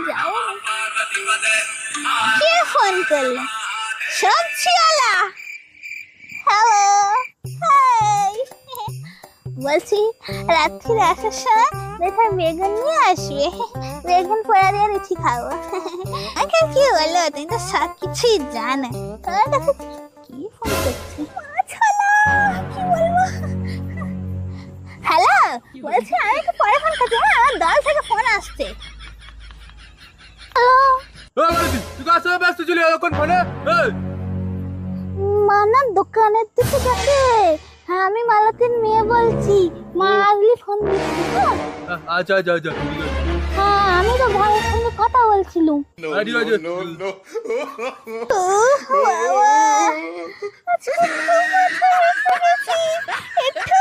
যাও। কে ফোন করলো? সবজিওয়ালা। Hello, hi. বলছি রাত্রিরে আসার সময় দেখা বেগুন নিয়ে আসবে, বেগুন পোড়া দিয়ে রুটি খাবো। আমাকে কি বললো, তুমি তো সব কিছুই জানো। তোমার কাছে কি ফোন করছে? কি বলবো? হ্যালো, বলছি আমি একটু পরে ফোন করছি। হ্যাঁ, আমার দল থেকে ফোন আসছে। মানার দোকানের দিকে যাকে। হ্যাঁ, আমি মালতীর মেয়ে বলছি। মা আগলি ফোন দিচ্ছি। আচ্ছা আচ্ছা আচ্ছা হ্যাঁ, আমি তো ভাইয়ের সঙ্গে কথা বলছিলাম। একটু